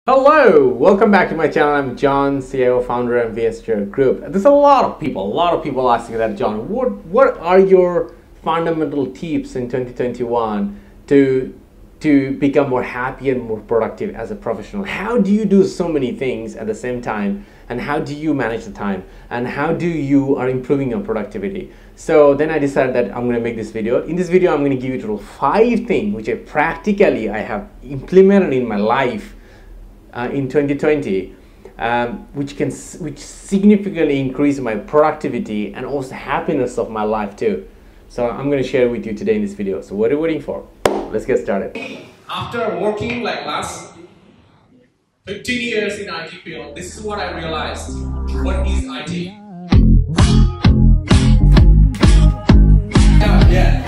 Hello, welcome back to my channel. I'm John, CIO, founder of VSHR Group. There's a lot of people asking that, John, what are your fundamental tips in 2021 to become more happy and more productive as a professional? How do you do so many things at the same time, and how do you manage the time, and how do you are improving your productivity? So then I decided that I'm going to make this video. In this video, I'm going to give you 5 things which I have implemented in my life in 2020, which significantly increased my productivity and also happiness of my life too. So I'm going to share with you today in this video. So what are you waiting for? Let's get started. After working like last 15 years in IT field, this is what I realized. What is IT? Yeah.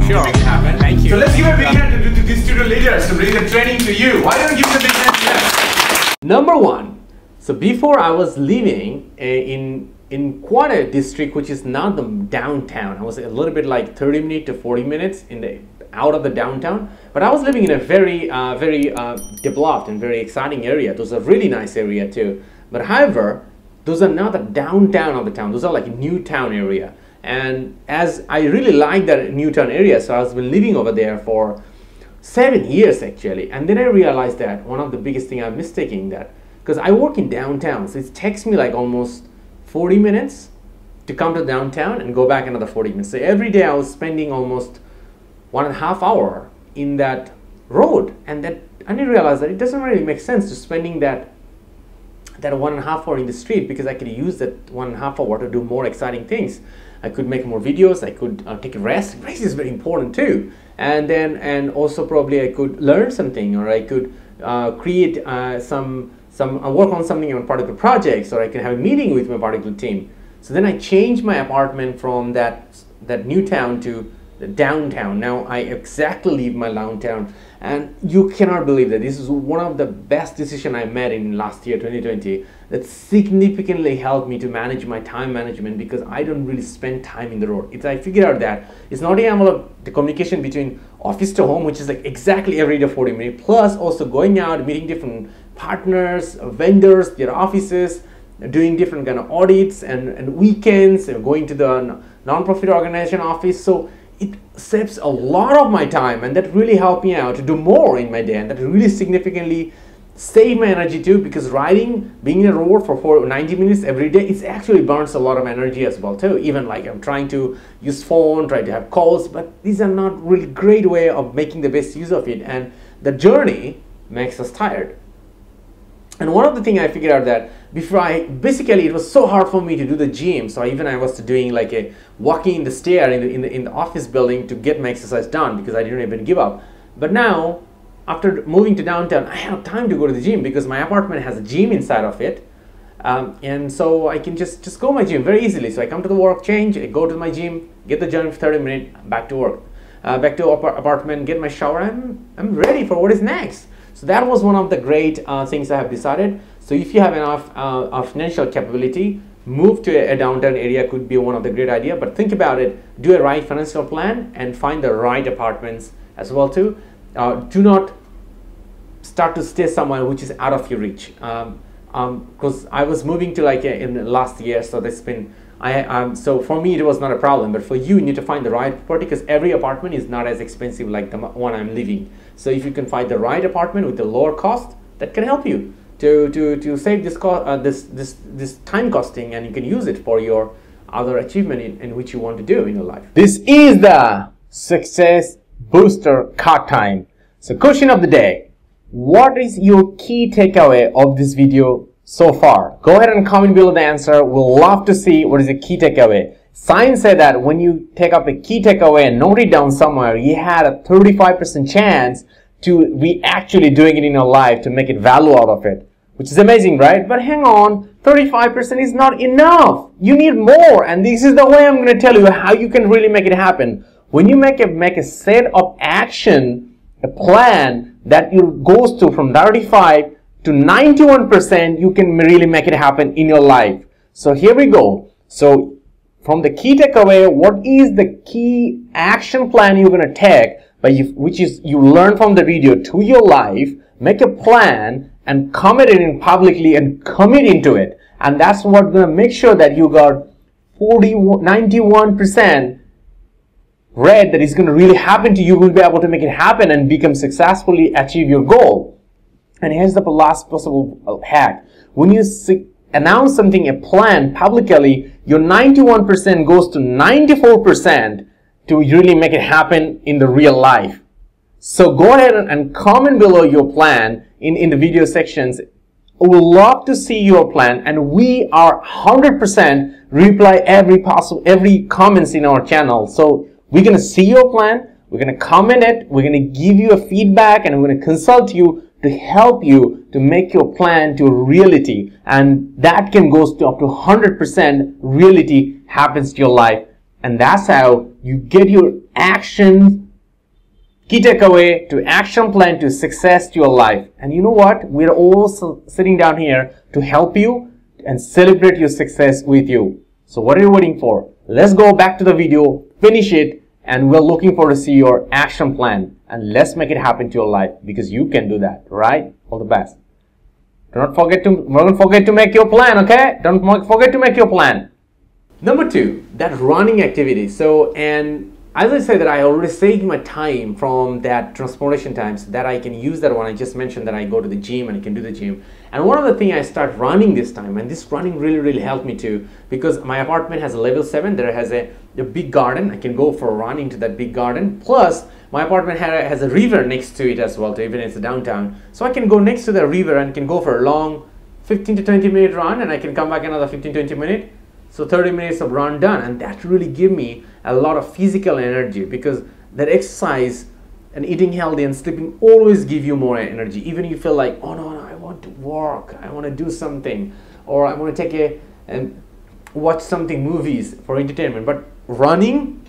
Sure. Make it happen. Thank you. So let's give a big hand to the student leaders to bring the training to you. Why don't you give the big hand to them? Number one, so before I was living in quite a district which is not the downtown. I was a little bit like 30 minutes to 40 minutes out of the downtown, but I was living in a very developed and very exciting area. Those are really nice area too. But however, those are not the downtown of the town. Those are like a new town area. And as I really like that Newtown area, so I've been living over there for 7 years actually. And then I realized that one of the biggest thing I'm mistaking that, because I work in downtown, so it takes me like almost 40 minutes to come to downtown and go back another 40 minutes. So every day I was spending almost 1.5 hours in that road, and that I didn't realize that it doesn't really make sense to spending that 1.5 hours in the street, because I could use that 1.5 hours to do more exciting things. I could make more videos, I could take a rest. Rest is very important too. And also probably I could learn something, or I could create work on something on particular projects, or I can have a meeting with my particular team. So then I changed my apartment from that new town to the downtown. Now I exactly leave my downtown, and you cannot believe that this is one of the best decisions I made in last year 2020 that significantly helped me to manage my time management, because I don't really spend time in the road. I figured out that it's not only the communication between office to home, which is like exactly every day 40 minutes, plus also going out, meeting different partners, vendors, their offices, doing different kind of audits and weekends, and going to the non-profit organization office. So it saves a lot of my time, and that really helped me out to do more in my day, and that really significantly saved my energy too, because riding, being in a road for 90 minutes every day, it actually burns a lot of energy as well too. Even like I'm trying to use phone, try to have calls, but these are not really great way of making the best use of it, and the journey makes us tired. And one of the things I figured out that basically it was so hard for me to do the gym. So I was doing like a walking in the stair in the office building to get my exercise done, because I didn't even give up. But now, after moving to downtown, I have time to go to the gym, because my apartment has a gym inside of it. And so I can just go to my gym very easily. So I come to the work, change, I go to my gym, get the gym for 30 minutes, back to work. Back to apartment, get my shower, I'm ready for what is next. So that was one of the great things I have decided. So if you have enough financial capability, move to a downtown area could be one of the great idea. But think about it, do a right financial plan and find the right apartments as well too. Do not start to stay somewhere which is out of your reach. Because I was moving to in the last year, so that's been, so for me it was not a problem, but for you, you need to find the right property, because every apartment is not as expensive like the one I'm living. So if you can find the right apartment with the lower cost, that can help you to save this cost, this time costing, and you can use it for your other achievement in which you want to do in your life. This is the success booster card time. So question of the day: what is your key takeaway of this video so far? Go ahead and comment below the answer. We'll love to see what is the key takeaway. Science said that when you take up a key takeaway and note it down somewhere, you had a 35% chance to be actually doing it in your life, to make it value out of it, which is amazing, right? But hang on, 35% is not enough. You need more, and this is the way I'm going to tell you how you can really make it happen. When you make a set of action, a plan that goes to from 35 to 91%, you can really make it happen in your life. So here we go. So from the key takeaway, what is the key action plan you're going to take, which is you learn from the video to your life, make a plan and commit it in publicly and commit into it. And that's what's going to make sure that you got 91% red that is going to really happen to you. You will be able to make it happen and become successfully achieve your goal. And here's the last possible hack. When you announce something, a plan publicly, your 91% goes to 94% to really make it happen in the real life. So go ahead and comment below your plan in the video sections. We would love to see your plan, and we are 100% reply every comments in our channel. So we're going to see your plan, we're going to comment it, we're going to give you a feedback, and we're going to consult you to help you to make your plan to a reality. And that can go to up to 100% reality happens to your life. And that's how you get your action, key takeaway to action plan to success to your life. And you know what? We're also sitting down here to help you and celebrate your success with you. So what are you waiting for? Let's go back to the video, finish it, and we're looking forward to see your action plan. And let's make it happen to your life, because you can do that, right? All the best. Don't forget to make your plan, okay? Don't forget to make your plan. Number 2, that running activity. So, and as I said that I already saved my time from that transportation times that I can use that one. I just mentioned that I go to the gym and I can do the gym. And one of the things I start running this time, and this running really helped me too, because my apartment has a level 7, there has a big garden. I can go for a run into that big garden. Plus, my apartment has a river next to it as well, too, even it's a downtown. So I can go next to the river and can go for a long 15 to 20 minute run, and I can come back another 15-20 minutes. So 30 minutes of run done, and that really give me a lot of physical energy, because that exercise and eating healthy and sleeping always give you more energy. Even if you feel like, oh no, I want to work, I want to do something, or I want to take and watch something, movies for entertainment. But running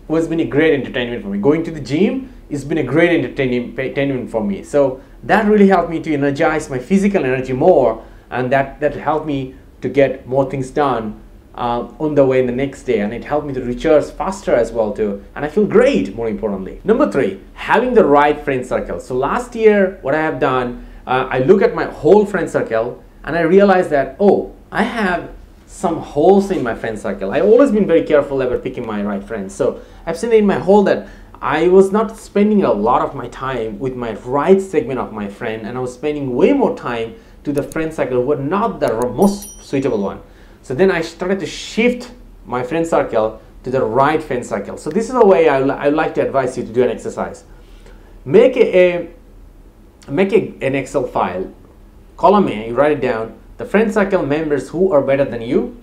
has been a great entertainment for me. Going to the gym has been a great entertainment for me. So that really helped me to energize my physical energy more, and that helped me to get more things done on the way in the next day, and it helped me to recharge faster as well too, and I feel great, more importantly. Number 3, having the right friend circle. So last year what I have done, I look at my whole friend circle and I realized that, oh, I have some holes in my friend circle. I've always been very careful about picking my right friends. So I've seen in my hole that I was not spending a lot of my time with my right segment of my friend, and I was spending way more time to the friend circle who were not the most suitable one. So then I started to shift my friend circle to the right friend circle. So this is a way I like to advise you to do an exercise. Make an Excel file. Column A, you write it down, the friend circle members who are better than you.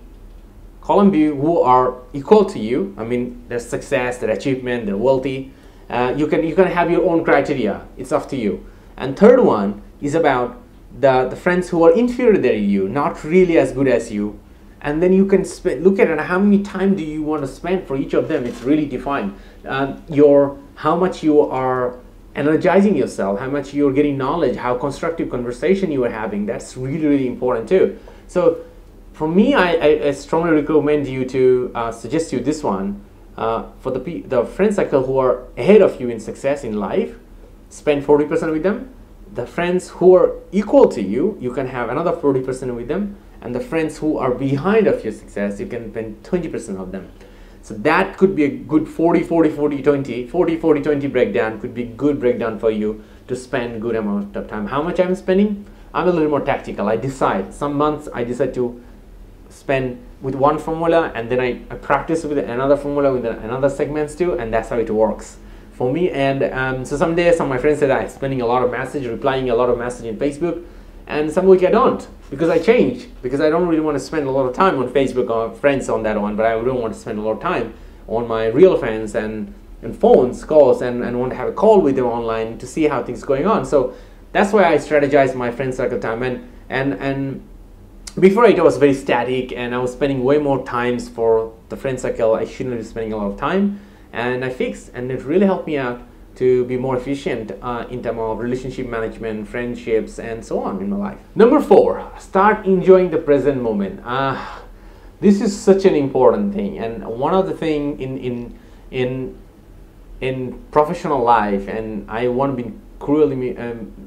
Column B, who are equal to you. I mean, their success, their achievement, their wealthy. You can have your own criteria. It's up to you. And third one is about the friends who are inferior to you, not really as good as you. And then you can look at it, how many time do you want to spend for each of them. It's really defined. How much you are energizing yourself, how much you're getting knowledge, how constructive conversation you are having. That's really important too. So for me, I strongly recommend you to suggest you this one for the friend circle who are ahead of you in success in life. Spend 40% with them. The friends who are equal to you, you can have another 40% with them. And the friends who are behind of your success, you can spend 20% of them. So that could be a good 40-40-20 breakdown, could be a good breakdown for you to spend good amount of time. How much I'm spending? I'm a little more tactical. I decide. Some months I decide to spend with one formula, and then I practice with another formula with another segments too, and that's how it works for me. And so some days, some of my friends said I'm spending a lot of message, replying a lot of message in Facebook, and some week I don't, because I change, because I don't really want to spend a lot of time on Facebook or friends on that one, but I really want to spend a lot of time on my real friends and phones, calls, and want to have a call with them online to see how things going on. So that's why I strategize my friend circle time. And before it was very static, and I was spending way more times for the friend circle I shouldn't be spending a lot of time, and I fixed, and it really helped me out to be more efficient in terms of relationship management, friendships, and so on in my life. Number 4, start enjoying the present moment. This is such an important thing, and one of the thing in professional life, and I want to be cruelly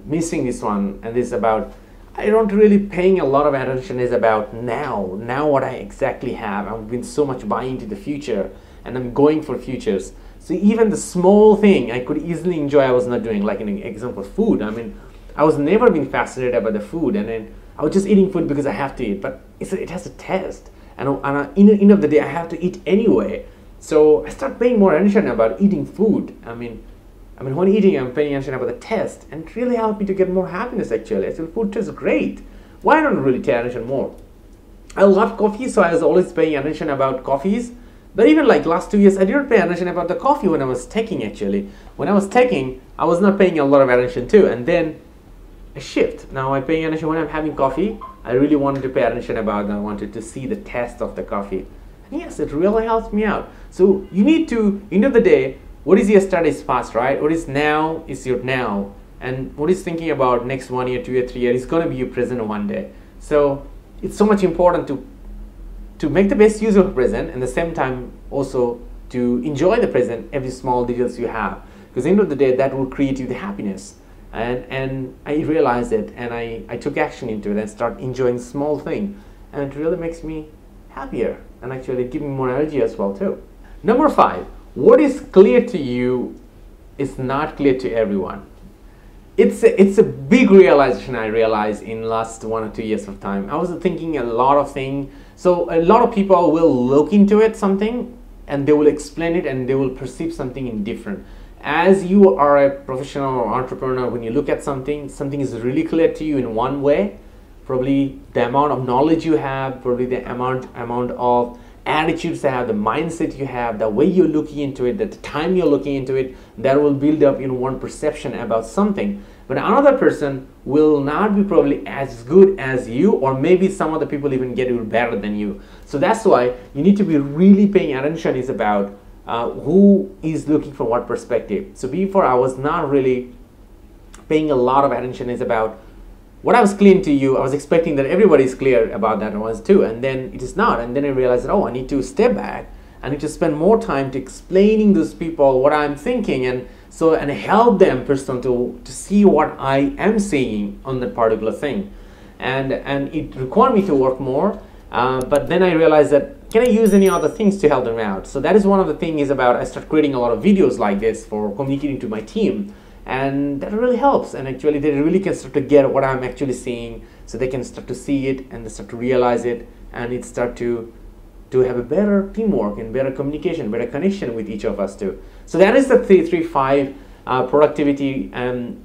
missing this one, and this is about I don't really paying a lot of attention is about now what I exactly have. I've been so much buying into the future, and I'm going for futures. So even the small thing I could easily enjoy, I was not doing. Like an example, food. I mean, I was never been fascinated about the food, and then I was just eating food because I have to eat. But it has a taste, and in the end of the day, I have to eat anyway. So I start paying more attention about eating food. I mean, when eating, I'm paying attention about the taste, and it really helped me to get more happiness. Actually, food tastes great. Why don't I really pay attention more? I love coffee, so I was always paying attention about coffees. But even like last 2 years, I didn't pay attention about the coffee when I was taking. Actually, when I was taking, I was not paying a lot of attention too. And then a shift. Now I'm paying attention when I'm having coffee. I really wanted to pay attention about. I wanted to see the taste of the coffee. And yes, it really helps me out. So you need to, end of the day, what is yesterday is past, right? What is now is your now. And what is thinking about next 1 year, 2 year, 3 years is going to be your present one day. So it's so much important to make the best use of the present, and at the same time also to enjoy the present, every small details you have. Because at the end of the day, that will create you the happiness. And I realized it, and I took action into it and start enjoying small thing. And it really makes me happier, and actually give me more energy as well too. Number 5. What is clear to you is not clear to everyone. It's a big realization I realized in last 1 or 2 years of time. I was thinking a lot of things. So a lot of people will look into it something, and they will explain it, and they will perceive something in different. As you are a professional or entrepreneur, when you look at something is really clear to you in one way. Probably the amount of knowledge you have, probably the amount of attitudes you have, the mindset you have, the way you're looking into it, the time you're looking into it, that will build up in one perception about something. But another person will not be probably as good as you, or maybe some other people even get it better than you. So that's why you need to be really paying attention is about who is looking from what perspective. So before I was not really paying a lot of attention is about what I was clear to you. I was expecting that everybody is clear about that was too, and then it is not. And then I realized that, oh, I need to step back. I need to spend more time to explaining those people what I'm thinking, and help them person to see what I am saying on that particular thing. And it required me to work more. But then I realized that can I use any other things to help them out? So that is one of the things about I start creating a lot of videos like this for communicating to my team. And that really helps, and actually they really can start to get what I'm actually saying, so they can start to see it and they start to realize it, and it start to have a better teamwork and better communication, better connection with each of us too. So that is the 3-3-5 productivity and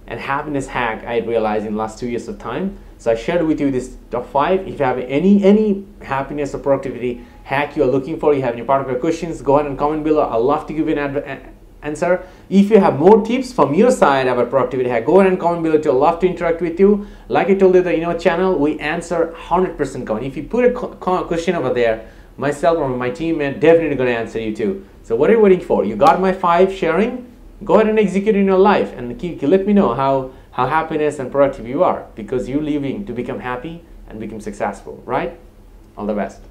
happiness hack I realized in the last 2 years of time. So I shared with you this top 5. If you have any happiness or productivity hack you are looking for, you have any particular questions, go ahead and comment below. I'd love to give you an answer. If you have more tips from your side about productivity hack, go ahead and comment below too. I'd love to interact with you. Like I told you, the channel, we answer 100% comment. If you put a question over there, myself or my team are definitely going to answer you too. So what are you waiting for? You got my 5 sharing? Go ahead and execute in your life, and let me know how happiness and productive you are, because you're living to become happy and become successful, right? All the best.